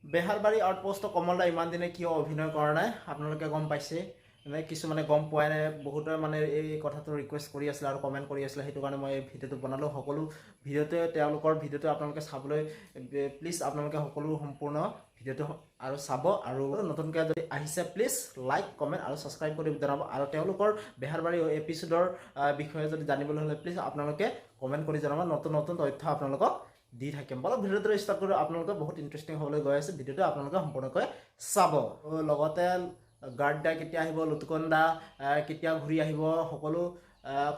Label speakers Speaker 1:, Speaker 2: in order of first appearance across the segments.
Speaker 1: Beharbari outpost কমলদা ইমান দিনে কিয় অভিনয় কৰা নাই আপোনালোকে গম পাইছে মানে কিছুমানে গম পোৱা নাই বহুতে মানে এই কথাটো ৰিকুৱেষ্ট কৰি আছিলে আৰু কমেণ্ট কৰি আছিলে সেইটো কাৰণে মই এই ভিডিঅ'টো বনালোঁ সকলো ভিডিঅ'টোৱে তেওঁলোকৰ ভিডিঅ'টো আপোনালোকে চাবলৈ প্লিজ আপোনালোকে সকলো সম্পূৰ্ণ ভিডিঅ'টো আৰু চাব আৰু নতুনকৈ যদি আহিছে প্লিজ লাইক কমেণ্ট আৰু ছাবস্ক্ৰাইব কৰি জনাব আৰু তেওঁলোকৰ বেহাৰবাৰী এপিছ'ডৰ বিষয়ে যদি জানিবলৈ হ'লে প্লিজ আপোনালোকে কমেণ্ট কৰি জনাব নতুন নতুন তথ্য আপোনালোকক দি থাকিম বলক ভিডিঅ'টো ষ্টাৰ্ট কৰোঁ আপোনালোকে বহুত ইণ্টাৰেষ্টিং হ'বলৈ গৈ আছে ভিডিঅ'টো আপোনালোকে সম্পূৰ্ণকৈ চাব লগতে গাৰ্ড দা কেতিয়া আহিব লুটুকন দা কেতিয়া ঘূৰি আহিব সকলো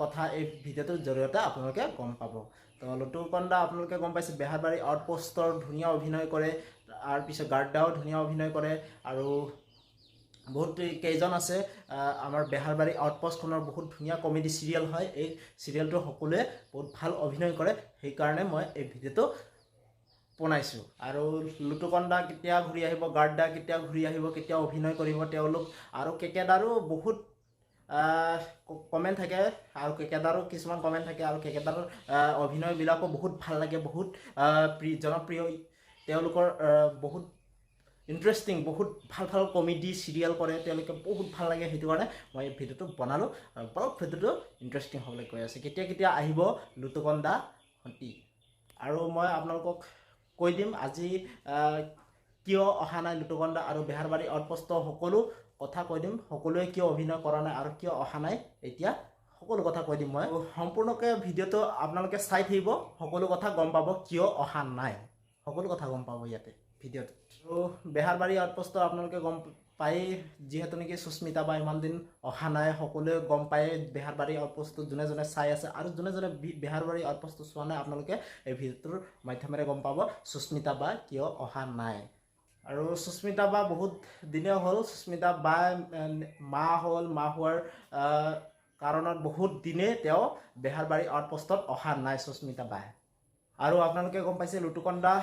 Speaker 1: কথা এই ভিডিঅ'টোৰ জৰিয়তে আপোনালোকে গম পাব তো লুটুকন দা আপোনালোকে গম পাইছে বেহাৰবাৰী আউটপোষ্টৰ ধুনীয়া অভিনয় কৰে তাৰপিছত গাৰ্ড দাও ধুনীয়া অভিনয় কৰে আৰু বহুত কেইজন আছে আমাৰ বেহাৰবাৰী আউটপোষ্টখনৰ বহুত ধুনীয়া কমেডি চিৰিয়েল হয় এই চিৰিয়েলটো সকলোৱে বহুত ভাল অভিনয় কৰে সেইকাৰণে মই এই ভিডিঅ'টো বনাইছোঁ আৰু লুটুকন দা কেতিয়া ঘূৰি আহিব গাৰ্ড দা কেতিয়া ঘূৰি আহিব কেতিয়া অভিনয় কৰিব তেওঁলোক আৰু কেকেদাৰো বহুত কমেণ্ট থাকে আৰু কেকেদাৰো কিছুমান কমেণ্ট থাকে আৰু কেকেদাৰৰ অভিনয়বিলাকো বহুত ভাল লাগে বহুত জনপ্ৰিয় তেওঁলোকৰ বহুত ইণ্টাৰেষ্টিং বহুত ভাল ভাল কমেডি চিৰিয়েল কৰে তেওঁলোকে বহুত ভাল লাগে সেইটো কাৰণে মই এই ভিডিঅ'টো বনালোঁ আৰু বহুত ভিডিঅ'টো ইণ্টাৰেষ্টিং হ'বলৈ গৈ আছে কেতিয়া কেতিয়া আহিব লুটুকন দা সতি আৰু মই আপোনালোকক কৈ দিম আজি কিয় অহা নাই লুটুকন দা আৰু বেহাৰবাৰী আউটপোষ্টৰ সকলো কথা কৈ দিম সকলোৱে কিয় অভিনয় কৰা নাই আৰু কিয় অহা নাই এতিয়া সকলো কথা কৈ দিম মই সম্পূৰ্ণকৈ ভিডিঅ'টো আপোনালোকে চাই থাকিব সকলো কথা গম পাব কিয় অহা নাই সকলো কথা গম পাব ইয়াতে ভিডিঅ'ত আৰু বেহাৰবাৰী আউটপোষ্ট আপোনালোকে গম পায়েই যিহেতু নেকি সুস্মিতা বা ইমান দিন অহা নাই সকলোৱে গম পায়ে বেহাৰবাৰী আউটপোষ্টটো যোনে যোনে চাই আছে আৰু যোনে যোনে বেহাৰবাৰী আউটপোষ্টটো চোৱা নাই আপোনালোকে এই ভিডিঅ'টোৰ মাধ্যমেৰে গম পাব সুস্মিতা বা কিয় অহা নাই আৰু সুস্মিতা বা বহুত দিনে হ'ল সুস্মিতা বা মা হ'ল মা হোৱাৰ কাৰণত বহুত দিনে তেওঁ বেহাৰবাৰী আউটপোষ্টত অহা নাই সুস্মিতা বাই আৰু আপোনালোকে গম পাইছে লুটুকন দা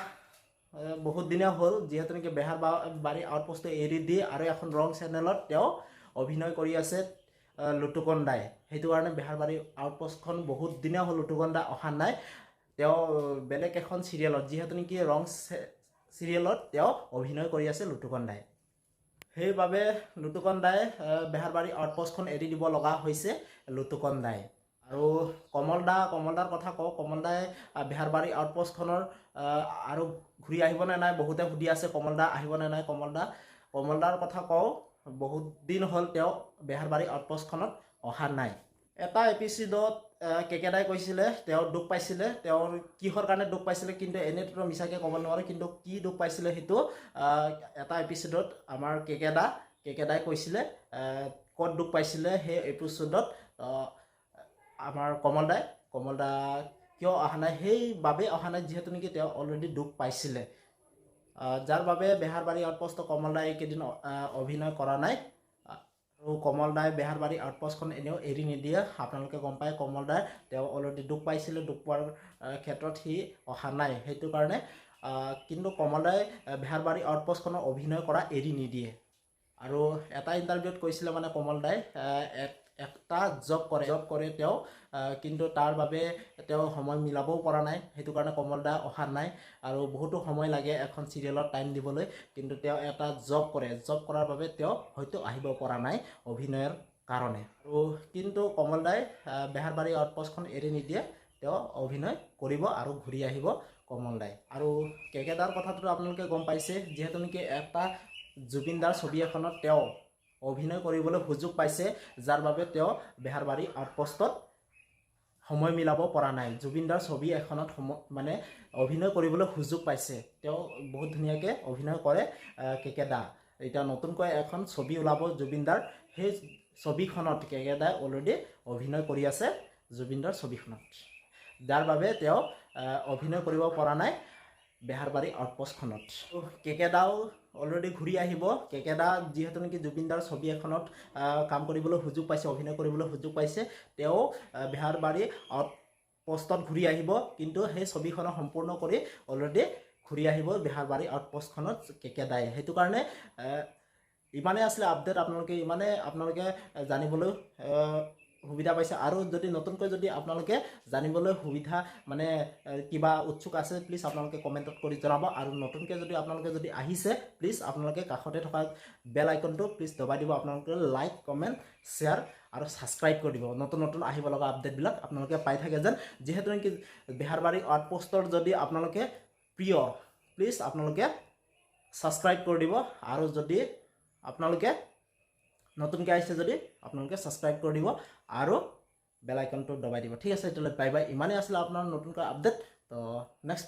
Speaker 1: বহুত দিনে হ'ল যিহেতু নেকি বেহাৰবাৰী আউটপোষ্টটো এৰি দি আৰু এখন ৰং চেনেলত তেওঁ অভিনয় কৰি আছে লুটুকন দাই সেইটো কাৰণে বেহাৰবাৰী আউটপোষ্টখন বহুত দিনে হ'ল লুটুকন দা অহা নাই তেওঁ বেলেগ এখন চিৰিয়েলত যিহেতু নেকি ৰং চিৰিয়েলত তেওঁ অভিনয় কৰি আছে লুটুকন দাই সেইবাবে লুটুকন দাই বেহাৰবাৰী আউটপোষ্টখন এৰি দিব লগা হৈছে লুটুকন দাই আৰু কমলদাৰ কথা কওঁ কমলদাই বেহাৰবাৰী আউটপোষ্টখনৰ আৰু ঘূৰি আহিবনে নাই বহুতে সুধি আছে কমলদা আহিবনে নাই কমলদাৰ কথা কওঁ বহুত দিন হ'ল তেওঁ বেহাৰবাৰী আউটপোষ্টখনত অহা নাই এটা এপিছ'ডত কেকেদাই কৈছিলে তেওঁ দুখ পাইছিলে তেওঁৰ কিহৰ কাৰণে দুখ পাইছিলে কিন্তু এনেতো মিছাকৈ ক'ব নোৱাৰে কিন্তু কি দুখ পাইছিলে সেইটো এটা এপিছ'ডত আমাৰ কেকেদাই কৈছিলে ক'ত দুখ পাইছিলে সেই এপিছ'ডত আমাৰ কমলদা কিয় অহা নাই সেইবাবে অহা নাই যিহেতু নেকি তেওঁ অলৰেডি দুখ পাইছিলে যাৰ বাবে বেহাৰবাৰী আউটপোষ্ট কমলদাই এইকেইদিন অভিনয় কৰা নাই আৰু কমলদাই বেহাৰবাৰী আউটপোষ্টখন এনেও এৰি নিদিয়ে আপোনালোকে গম পায় কমলদাই তেওঁ অলৰেডি দুখ পাইছিলে দুখ পোৱাৰ ক্ষেত্ৰত সি অহা নাই সেইটো কাৰণে কিন্তু কমলদাই বেহাৰবাৰী আউটপোষ্টখনৰ অভিনয় কৰা এৰি নিদিয়ে আৰু এটা ইণ্টাৰভিউত কৈছিলে মানে কমলদাই এটা জব কৰে তেওঁ কিন্তু তাৰ বাবে তেওঁ সময় মিলাবও পৰা নাই সেইটো কাৰণে কমলদা অহা নাই আৰু বহুতো সময় লাগে এখন চিৰিয়েলত টাইম দিবলৈ কিন্তু তেওঁ এটা জব কৰাৰ বাবে তেওঁ হয়তো আহিব পৰা নাই অভিনয়ৰ কাৰণে আৰু কিন্তু কমলদাই বেহাৰবাৰী আউটপোষ্টখন এৰি নিদিয়ে তেওঁ অভিনয় কৰিব আৰু ঘূৰি আহিব কমলদাই আৰু কেকেদাৰ কথাটো আপোনালোকে গম পাইছে যিহেতু নেকি এটা জুবিনদাৰ ছবি এখনত তেওঁ অভিনয় কৰিবলৈ সুযোগ পাইছে যাৰ বাবে তেওঁ বেহাৰবাৰী আউটপোষ্টত সময় মিলাব পৰা নাই জুবিনদাৰ ছবি এখনত মানে অভিনয় কৰিবলৈ সুযোগ পাইছে তেওঁ বহুত ধুনীয়াকৈ অভিনয় কৰে কেকেদা এতিয়া নতুনকৈ এখন ছবি ওলাব জুবিনদাৰ সেই ছবিখনত কেকেদাই অলৰেডি অভিনয় কৰি আছে জুবিনদাৰ ছবিখনত যাৰ বাবে তেওঁ অভিনয় কৰিব পৰা নাই বেহাৰবাৰী আউটপোষ্টখনত কেকেদাও অলৰেডি ঘূৰি আহিব কেকেদা যিহেতু নেকি জুবিনদাৰ ছবি এখনত কাম কৰিবলৈ সুযোগ পাইছে অভিনয় কৰিবলৈ সুযোগ পাইছে তেওঁ বেহাৰবাৰী আউটপোষ্টত ঘূৰি আহিব কিন্তু সেই ছবিখনৰ সম্পূৰ্ণ কৰি অলৰেডি ঘূৰি আহিব বেহাৰবাৰী আউটপোষ্টখনত কেকেদাই সেইটো কাৰণে ইমানে আছিলে আপডেট আপোনালোকে জানিবলৈ সুবিধা পাইছে আৰু যদি নতুনকৈ যদি আপোনালোকে জানিবলৈ সুবিধা মানে কিবা উৎসুক আছে প্লিজ আপোনালোকে কমেণ্টত কৰি জনাব আৰু নতুনকৈ যদি আপোনালোকে যদি আহিছে প্লিজ আপোনালোকে কাষতে থকা বেল আইকনটো প্লিজ দবাই দিব আপোনালোকে লাইক কমেণ্ট শ্বেয়াৰ আৰু ছাবস্ক্ৰাইব কৰি দিব নতুন নতুন আহিব লগা আপডেটবিলাক আপোনালোকে পাই থাকে যেন যিহেতু নেকি বেহাৰবাৰী আউটপোষ্টৰ যদি আপোনালোকে প্ৰিয় প্লিজ আপোনালোকে ছাবস্ক্ৰাইব কৰি দিব আৰু যদি আপোনালোকে নতুনকৈ আহিছে যদি আপোনালোকে ছাবস্ক্ৰাইব কৰি দিব আৰু বেল আইকনটো দবাই দিব ঠিক আছে তেতিয়াহ'লে বাই বাই ইমানেই আছিলে আপোনাৰ নতুনকৈ আপডেট তো নেক্সট